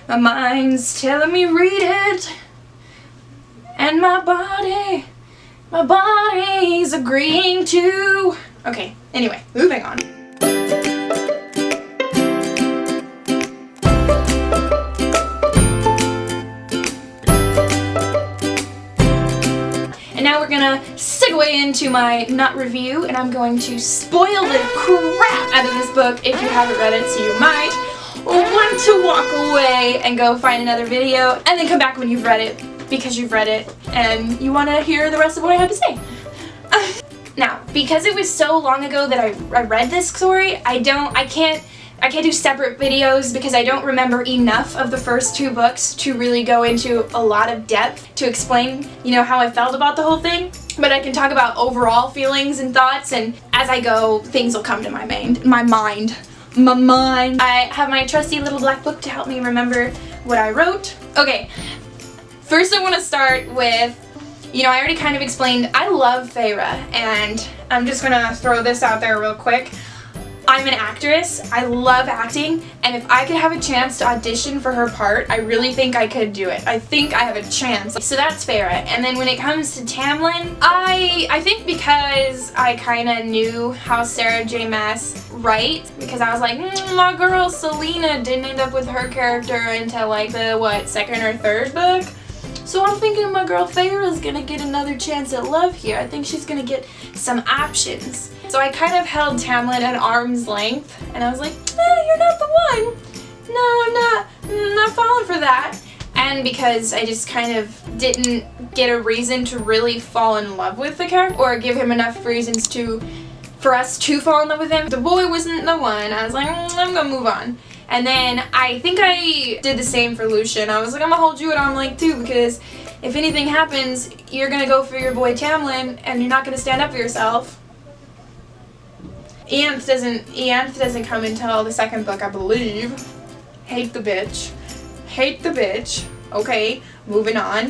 My mind's telling me read it. And my body's agreeing to. Okay, anyway, moving on. And now we're gonna segue into my not review, and I'm going to spoil the crap out of this book if you haven't read it, so you might want to walk away and go find another video and then come back when you've read it, because you've read it and you want to hear the rest of what I have to say. Now, because it was so long ago that I read this story, I can't do separate videos because I don't remember enough of the first 2 books to really go into a lot of depth to explain, you know, how I felt about the whole thing. But I can talk about overall feelings and thoughts, and as I go, things will come to my mind. I have my trusty little black book to help me remember what I wrote. Okay, first I want to start with, you know, I already kind of explained, I love Feyre, and I'm just gonna throw this out there real quick. I'm an actress, I love acting, and if I could have a chance to audition for her part, I really think I could do it. I think I have a chance. So that's Feyre. And then when it comes to Tamlin, I think because I kind of knew how Sarah J. Maas writes, because I was like, my girl Selena didn't end up with her character until like the, what, 2nd or 3rd book? So I'm thinking my girl Feyre is gonna get another chance at love here. I think she's gonna get some options. So I kind of held Tamlin at arm's length, and I was like, you're not the one. No, I'm not falling for that. And because I just kind of didn't get a reason to really fall in love with the character, or give him enough reasons for us to fall in love with him, the boy wasn't the one. I was like, I'm gonna move on. And then I think I did the same for Lucian. I was like, I'm gonna hold you at arm's length too, because if anything happens, you're gonna go for your boy Tamlin, and you're not gonna stand up for yourself. Ianthe doesn't come until the 2nd book, I believe. Hate the bitch. Okay, moving on.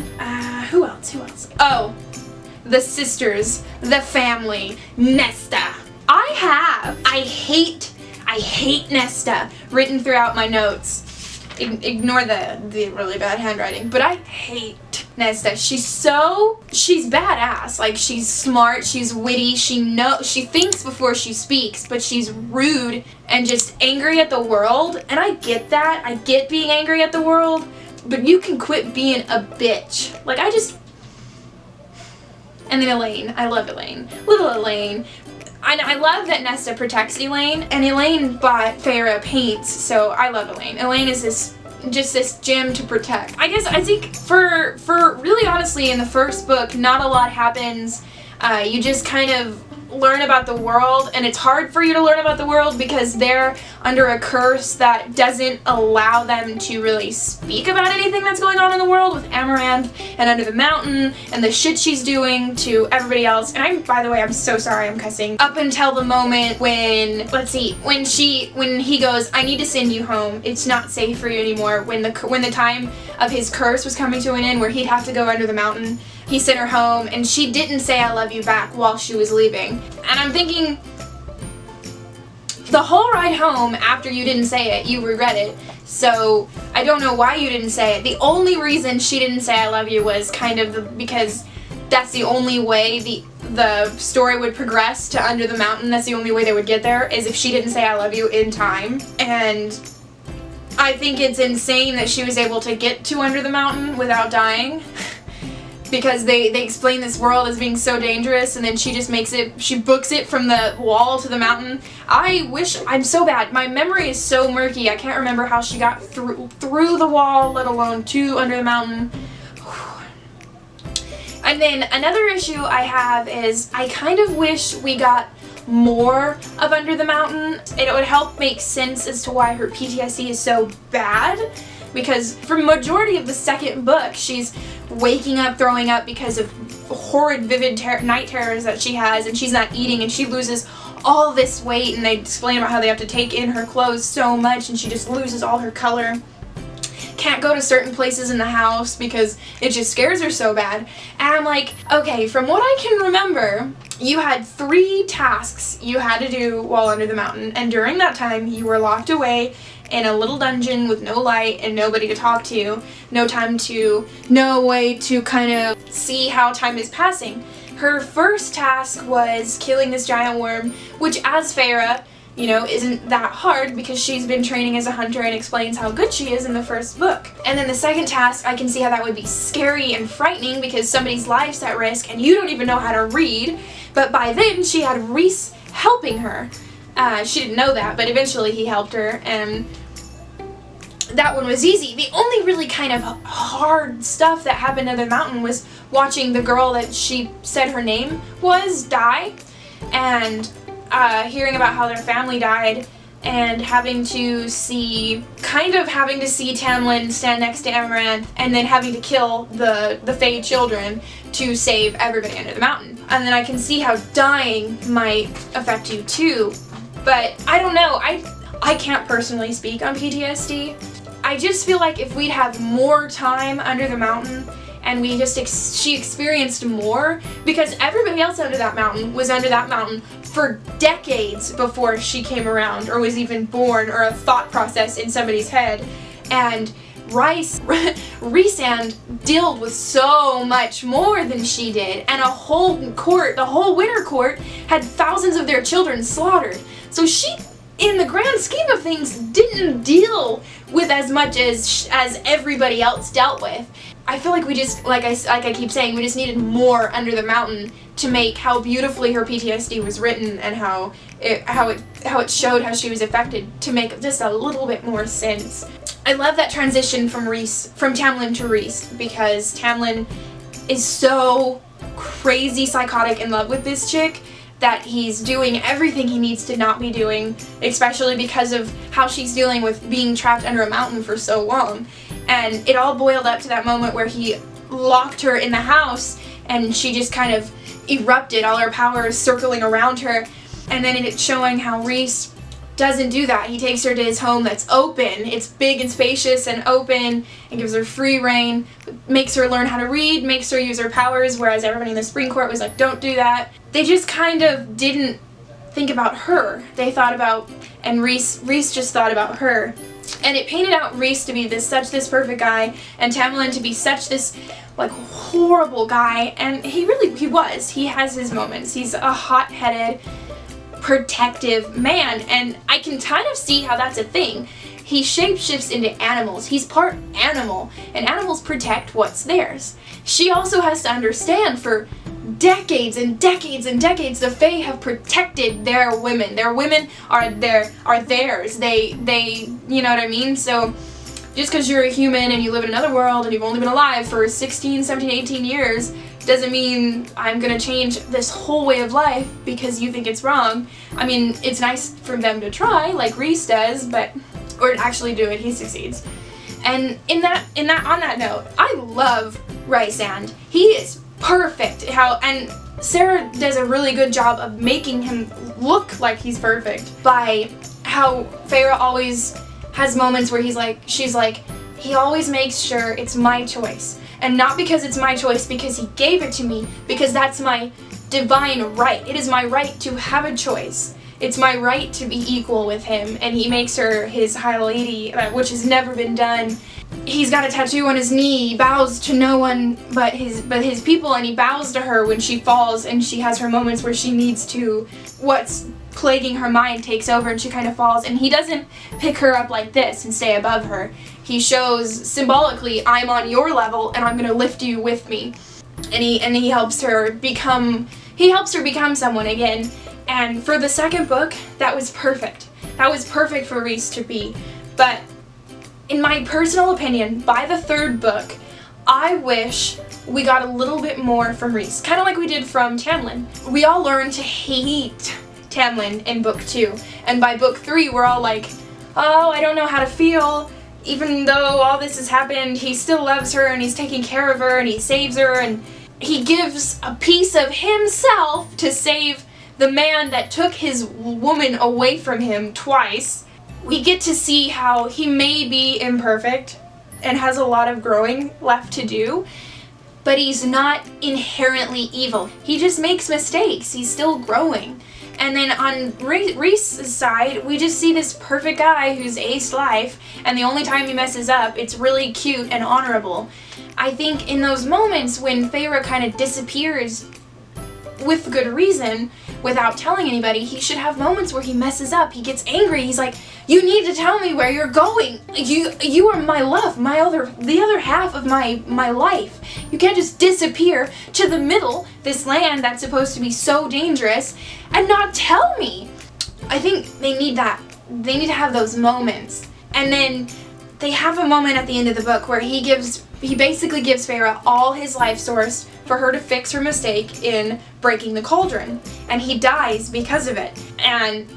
Who else? Oh, the sisters, the family, Nesta. I hate Nesta written throughout my notes. Ignore the really bad handwriting, but I hate Nesta. She's badass. Like, she's smart, she's witty, she thinks before she speaks, but she's rude and just angry at the world. And I get that. I get being angry at the world, but you can quit being a bitch. Like, and then Elaine. I love Elaine. Little Elaine. I love that Nesta protects Elaine, and Elaine bought Feyre paints, so I love Elaine. Elaine is just this gem to protect. I think for really honestly, in the first book, not a lot happens. You just kind of learn about the world, and it's hard for you to learn about the world because they're under a curse that doesn't allow them to really speak about anything that's going on in the world, with Amaranth and Under the Mountain and the shit she's doing to everybody else. And by the way, I'm so sorry I'm cussing. Up until the moment when, when he goes, I need to send you home, it's not safe for you anymore, when the time of his curse was coming to an end where he'd have to go under the mountain, he sent her home, and she didn't say I love you back while she was leaving. And I'm thinking, the whole ride home after you didn't say it, you regret it. So I don't know why you didn't say it. The only reason she didn't say I love you was kind of because that's the only way the story would progress to Under the Mountain. That's the only way they would get there, is if she didn't say I love you in time. And I think it's insane that she was able to get to Under the Mountain without dying. Because they explain this world as being so dangerous, and then she just she books it from the wall to the mountain. I'm so bad. My memory is so murky. I can't remember how she got through the wall, let alone to Under the Mountain. And then another issue I have is I kind of wish we got more of Under the Mountain. It would help make sense as to why her PTSD is so bad. Because for majority of the 2nd book, she's waking up, throwing up because of horrid, vivid night terrors that she has, and she's not eating, and she loses all this weight, and they explain about how they have to take in her clothes so much, and she just loses all her color. Can't go to certain places in the house because it just scares her so bad. And I'm like, okay, from what I can remember, you had 3 tasks you had to do while under the mountain, and during that time you were locked away in a little dungeon with no light and nobody to talk to, no way to kind of see how time is passing. Her first task was killing this giant worm, which as Feyre, you know, isn't that hard because she's been training as a hunter and explains how good she is in the first book. And then the second task, I can see how that would be scary and frightening because somebody's life's at risk and you don't even know how to read. But by then, she had Rhys helping her. She didn't know that, but eventually he helped her, and that one was easy. The only really kind of hard stuff that happened under the mountain was watching the girl that she said her name was die, and hearing about how their family died, and having to see Tamlin stand next to Amaranth, and then having to kill the Fae children to save everybody under the mountain. And then I can see how dying might affect you too, but I don't know, I can't personally speak on PTSD. I just feel like if we'd have more time under the mountain and she experienced more, because everybody else under that mountain was under that mountain for decades before she came around or was even born or a thought process in somebody's head. And Rhysand dealt with so much more than she did, and a whole court, the whole Winter Court, had thousands of their children slaughtered. So she, in the grand scheme of things, didn't deal with as much as everybody else dealt with. I feel like we just, like I keep saying, we just needed more under the mountain to make how beautifully her PTSD was written and how it showed how she was affected to make just a little bit more sense. I love that transition from Tamlin to Rhys, because Tamlin is so crazy psychotic in love with this chick that he's doing everything he needs to not be doing, especially because of how she's dealing with being trapped under a mountain for so long. And it all boiled up to that moment where he locked her in the house and she just kind of erupted, all her powers circling around her. And then it's showing how Rhys doesn't do that. He takes her to his home that's open. It's big and spacious and open and gives her free reign, makes her learn how to read, makes her use her powers, whereas everybody in the Spring Court was like, don't do that. They just kind of didn't think about her. They thought about, and Rhys just thought about her. And it painted out Rhys to be such this perfect guy, and Tamlin to be such this like horrible guy, and he was. He has his moments. He's a hot-headed, protective man, and I can kind of see how that's a thing. He shapeshifts into animals. He's part animal, and animals protect what's theirs. She also has to understand, for decades and decades and decades, the Fae have protected their women. Their women are theirs. They you know what I mean? So just because you're a human and you live in another world and you've only been alive for 16, 17, 18 years doesn't mean I'm gonna change this whole way of life because you think it's wrong. I mean, it's nice for them to try, like Rhys does, or actually do it. He succeeds. And on that note, I love Rhysand. He is perfect. And Sarah does a really good job of making him look like he's perfect by how Feyre always has moments where she's like, he always makes sure it's my choice. And not because it's my choice, because he gave it to me, because that's my divine right. It is my right to have a choice. It's my right to be equal with him, and he makes her his high lady, which has never been done. He's got a tattoo on his knee. He bows to no one but his people, and he bows to her when she falls, and she has her moments where she needs to. What's plaguing her mind takes over, and she kind of falls, and he doesn't pick her up like this and stay above her. He shows symbolically, I'm on your level, and I'm gonna lift you with me. And he helps her become someone again. And for the second book, that was perfect. That was perfect for Rhys to be. But in my personal opinion, by the third book, I wish we got a little bit more from Rhys. Kind of like we did from Tamlin. We all learned to hate Tamlin in book 2. And by book 3, we're all like, oh, I don't know how to feel. Even though all this has happened, he still loves her, and he's taking care of her, and he saves her, and he gives a piece of himself to save the man that took his woman away from him twice. We get to see how he may be imperfect and has a lot of growing left to do, but he's not inherently evil. He just makes mistakes. He's still growing. And then on Rhys' side, we just see this perfect guy who's aced life, and the only time he messes up, it's really cute and honorable. I think in those moments when Feyre kind of disappears with good reason, without telling anybody, he should have moments where he messes up, he gets angry, he's like, you need to tell me where you're going. You are my love, the other half of my life. You can't just disappear to the middle, this land that's supposed to be so dangerous, and not tell me. I think they need that. They need to have those moments. And then they have a moment at the end of the book where he basically gives Feyre all his life source for her to fix her mistake in breaking the cauldron. And he dies because of it. And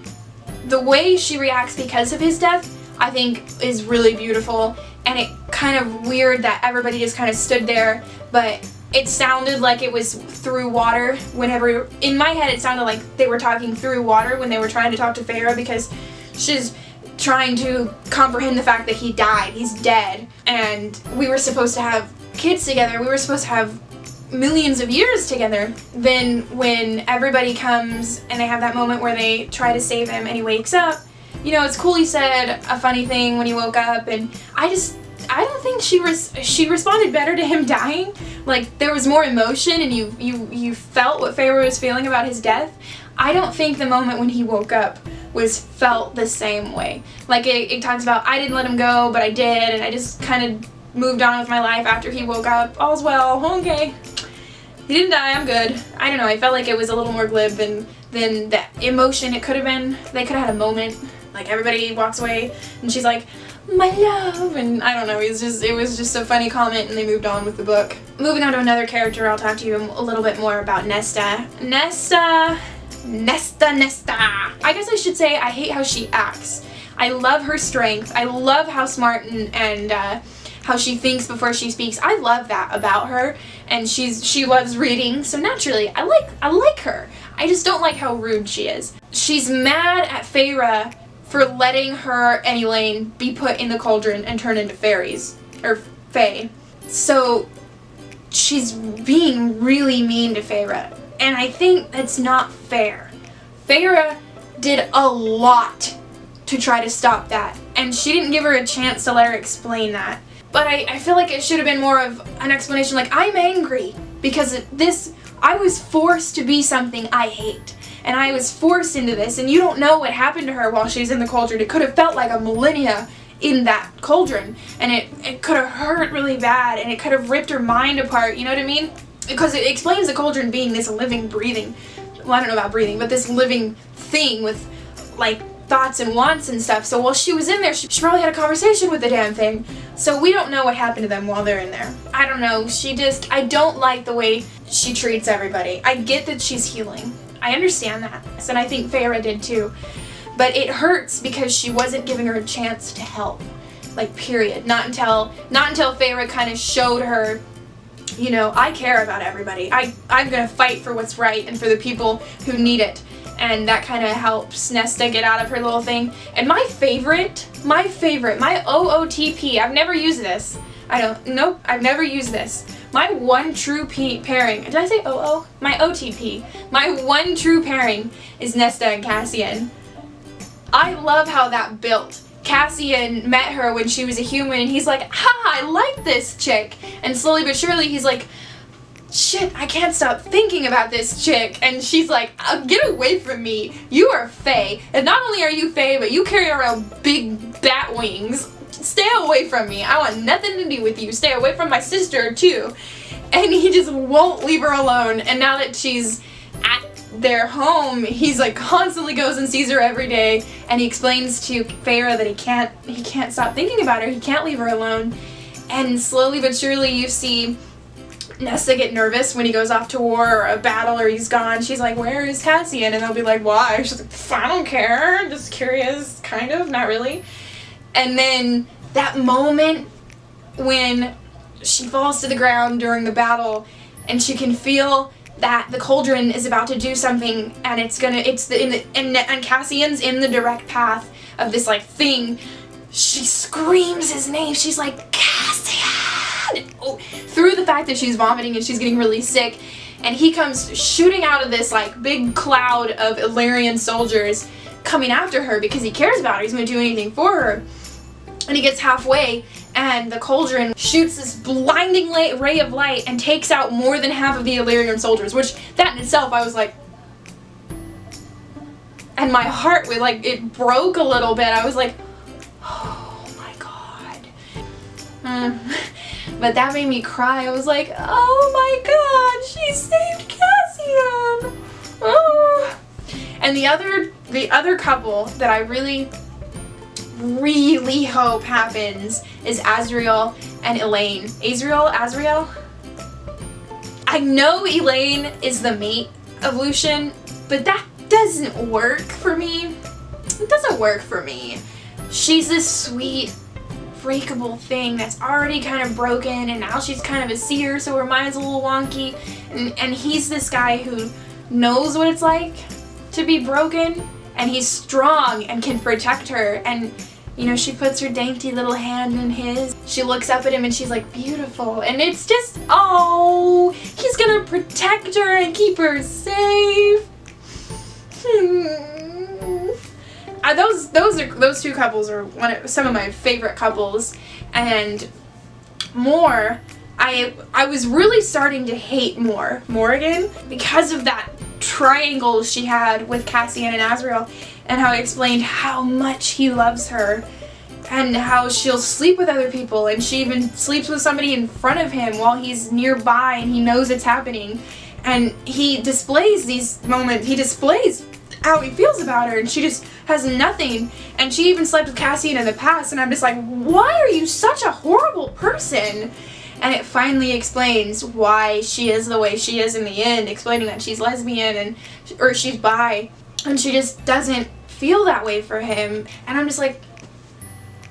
the way she reacts because of his death, I think, is really beautiful. And it kind of weird that everybody just kind of stood there, but it sounded like it was through water whenever, in my head it sounded like they were talking through water when they were trying to talk to Feyre, because she's trying to comprehend the fact that he died, he's dead, and we were supposed to have kids together, we were supposed to have millions of years together. Then when everybody comes and they have that moment where they try to save him and he wakes up, you know, it's cool he said a funny thing when he woke up, and I don't think she responded better to him dying. Like, there was more emotion and you felt what Feyre was feeling about his death. I don't think the moment when he woke up was felt the same way. Like, it talks about, I didn't let him go, but I did, and I just kind of moved on with my life after he woke up. All's well, okay. He didn't die, I'm good. I don't know, I felt like it was a little more glib than the emotion it could have been. They could have had a moment, like everybody walks away and she's like, my love, and I don't know, it was just a funny comment, and they moved on with the book. Moving on to another character, I'll talk to you a little bit more about Nesta. Nesta. I guess I should say I hate how she acts. I love her strength. I love how smart and how she thinks before she speaks. I love that about her, and she loves reading, so naturally I like her. I just don't like how rude she is. She's mad at Feyre for letting her and Elaine be put in the cauldron and turn into fairies, or fae. So she's being really mean to Feyre, and I think that's not fair. Feyre did a lot to try to stop that, and she didn't give her a chance to let her explain that. But I feel like it should have been more of an explanation, like, I'm angry because I was forced to be something I hate, and I was forced into this, and you don't know what happened to her while she's in the cauldron. It could have felt like a millennia in that cauldron, and it could have hurt really bad, and it could have ripped her mind apart, you know what I mean? Because it explains the cauldron being this living, breathing, well, I don't know about breathing, but this living thing with, like, thoughts and wants and stuff. So while she was in there, she probably had a conversation with the damn thing. So we don't know what happened to them while they're in there. I don't know, I don't like the way she treats everybody. I get that she's healing. I understand that, and I think Feyre did too. But it hurts because she wasn't giving her a chance to help. Like, period. Not until Feyre kind of showed her, you know, I care about everybody. I'm gonna fight for what's right and for the people who need it. And that kind of helps Nesta get out of her little thing. And my favorite, my OOTP, I've never used this. Nope, I've never used this. My one true pairing, did I say OO? My OTP. My one true pairing is Nesta and Cassian. I love how that built. Cassian met her when she was a human, and he's like, ha, I like this chick. And slowly but surely he's like, shit, I can't stop thinking about this chick. And she's like, get away from me. You are Fae. And not only are you Fae, but you carry around big bat wings. Stay away from me. I want nothing to do with you. Stay away from my sister, too. And he just won't leave her alone. And now that she's at their home, he's like constantly goes and sees her every day. And he explains to Feyre that he can't stop thinking about her. He can't leave her alone. And slowly but surely you see Nesta get nervous when he goes off to war or a battle or he's gone. She's like, where is Cassian? And they'll be like, why? She's like, I don't care. I'm just curious. Kind of. Not really. And then that moment when she falls to the ground during the battle and she can feel that the cauldron is about to do something, and and Cassian's in the direct path of this like thing. She screams his name. She's like, Cassian! Oh, through the fact that she's vomiting and she's getting really sick, and he comes shooting out of this like big cloud of Illyrian soldiers coming after her because he cares about her. He's gonna do anything for her. And he gets halfway, and the cauldron shoots this blinding ray of light and takes out more than half of the Illyrian soldiers, which that in itself I was like, and my heart was like, it broke a little bit. I was like, oh my god. But that made me cry. I was like, oh my god, she saved Cassian. Oh. And the other couple that I really hope happens is Azriel and Elaine. Azriel? I know Elaine is the mate of Lucian, but that doesn't work for me. It doesn't work for me. She's this sweet, breakable thing that's already kind of broken, and now she's kind of a seer, so her mind's a little wonky, and he's this guy who knows what it's like to be broken, and he's strong and can protect her, and you know, she puts her dainty little hand in his. She looks up at him and she's like, beautiful. And it's just, oh, he's gonna protect her and keep her safe. Those two couples are some of my favorite couples, and more. I was really starting to hate Morrigan because of that triangle she had with Cassian and Azriel, and how he explained how much he loves her and how she'll sleep with other people, and she even sleeps with somebody in front of him while he's nearby and he knows it's happening, and he displays these moments, he displays how he feels about her, and she just has nothing. And she even slept with Cassian in the past, and I'm just like, why are you such a horrible person? And it finally explains why she is the way she is in the end, explaining that she's lesbian or she's bi, and she just doesn't feel that way for him. And I'm just like,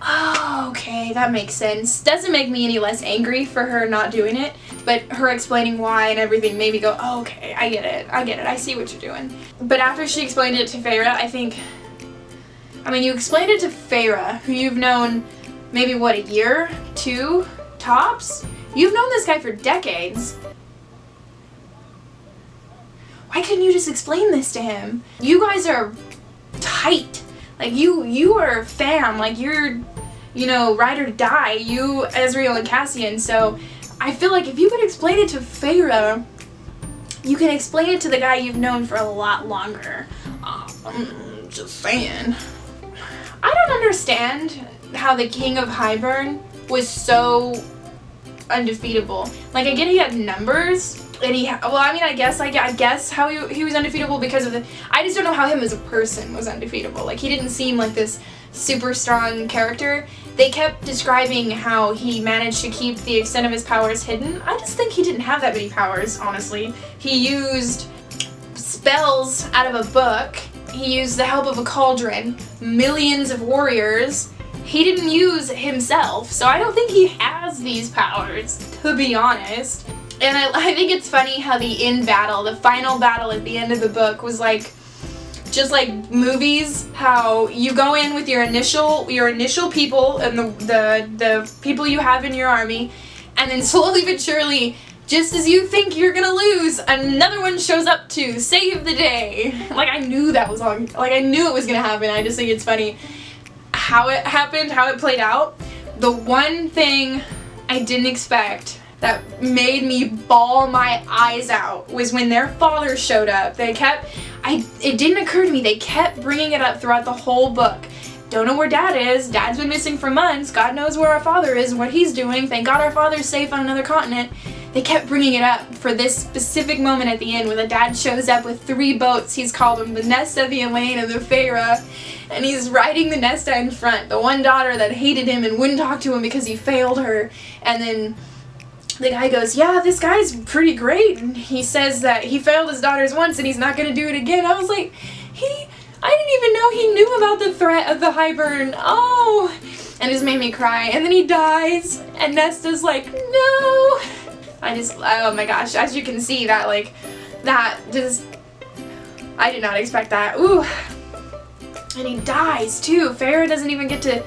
oh, okay, that makes sense. Doesn't make me any less angry for her not doing it, but her explaining why and everything made me go, oh, okay, I get it, I see what you're doing. But after she explained it to Feyre, you explained it to Feyre, who you've known maybe, what, a year? 2? Tops? You've known this guy for decades. Why couldn't you just explain this to him? You guys are tight. Like, you are a fam. Like, you're, you know, ride or die. You, Azriel and Cassian. So I feel like if you could explain it to Feyre, you can explain it to the guy you've known for a lot longer. Just saying. I don't understand how the King of Highburn was so undefeatable. Like, I get he had numbers, and I guess how he was undefeatable because of the, I just don't know how him as a person was undefeatable. Like, he didn't seem like this super strong character. They kept describing how he managed to keep the extent of his powers hidden. I just think he didn't have that many powers, honestly. He used spells out of a book. He used the help of a cauldron, millions of warriors. He didn't use himself, so I don't think he has these powers, to be honest. And I think it's funny how the end battle, the final battle at the end of the book was like, just like movies, how you go in with your initial people and the people you have in your army, and then slowly but surely, just as you think you're gonna lose, another one shows up to save the day. Like, I knew that was on, like, I knew it was gonna happen. I just think it's funny how it happened, how it played out. The one thing I didn't expect that made me bawl my eyes out was when their father showed up. It didn't occur to me, they kept bringing it up throughout the whole book. Don't know where Dad is. Dad's been missing for months. God knows where our father is and what he's doing. Thank God our father's safe on another continent. They kept bringing it up for this specific moment at the end when the dad shows up with 3 boats. He's called them the Nesta, the Elaine, and the Feyre. And he's riding the Nesta in front. The one daughter that hated him and wouldn't talk to him because he failed her. And then the guy goes, yeah, this guy's pretty great. And he says that he failed his daughters once and he's not going to do it again. I was like, I didn't even know he knew about the threat of the Highburn. Oh, and it just made me cry. And then he dies, and Nesta's like, no. Oh my gosh, as you can see, that I did not expect that. Ooh. And he dies too. Feyre doesn't even get to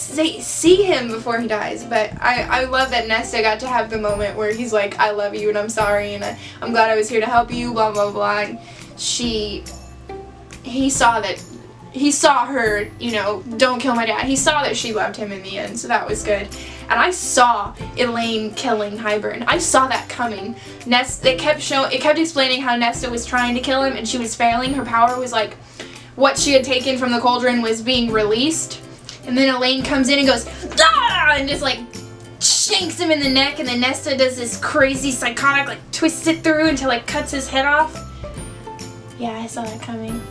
see him before he dies. But I love that Nesta got to have the moment where he's like, I love you and I'm sorry and I'm glad I was here to help you, blah blah blah. And he saw her, you know, don't kill my dad. He saw that she loved him in the end, so that was good. And I saw Elaine killing Hybern. I saw that coming. It kept explaining how Nesta was trying to kill him and she was failing. Her power was like, what she had taken from the cauldron was being released. And then Elaine comes in and goes, ah! And just like shanks him in the neck, and then Nesta does this crazy psychotic, like twists it through until like cuts his head off. Yeah, I saw that coming.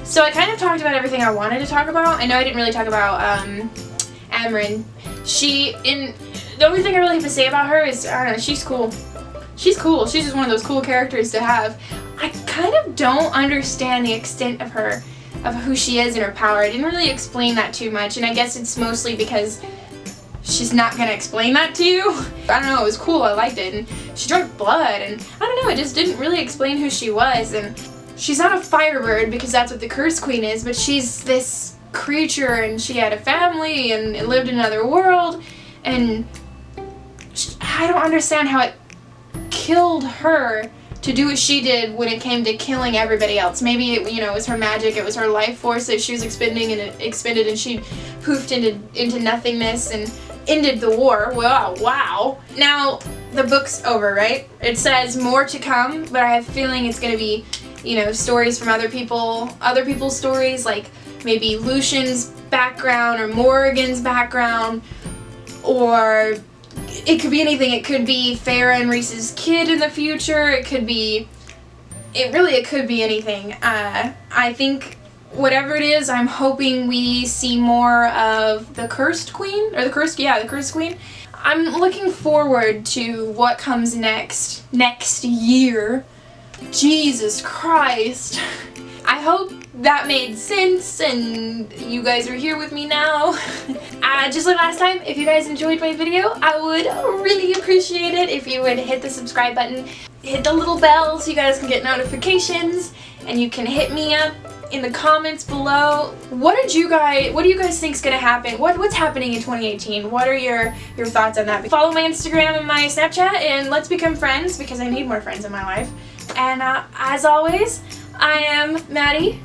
So I kind of talked about everything I wanted to talk about. I know I didn't really talk about Amryn. The only thing I really have to say about her is, I don't know, she's cool. She's cool. She's just one of those cool characters to have. I kind of don't understand the extent of her, of who she is and her power. I didn't really explain that too much, and I guess it's mostly because she's not gonna explain that to you. I don't know, it was cool, I liked it, and she drank blood, and I don't know, it just didn't really explain who she was. And she's not a firebird because that's what the Curse Queen is, but she's this creature and she had a family and lived in another world, and I don't understand how it killed her to do what she did when it came to killing everybody else. Maybe it, you know, it was her magic, it was her life force that she was expended and she poofed into nothingness and ended the war. Wow. Now, the book's over, right? It says more to come, but I have a feeling it's gonna be, you know, stories from other people's stories, like maybe Lucian's background or Morrigan's background, or it could be anything. It could be Feyre and Rhys's kid in the future. It could be anything. I think whatever it is, I'm hoping we see more of the Cursed Queen, or the Cursed Queen. I'm looking forward to what comes next year. Jesus Christ. I hope that made sense and you guys are here with me now. Just like last time, if you guys enjoyed my video, I would really appreciate it if you would hit the subscribe button, hit the little bell so you guys can get notifications, and you can hit me up in the comments below. What do you guys think is gonna happen? What's happening in 2018? What are your thoughts on that? Follow my Instagram and my Snapchat and let's become friends, because I need more friends in my life. And as always, I am Maddie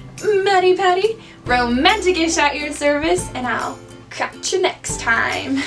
Patty, romantic-ish at your service, and I'll catch you next time.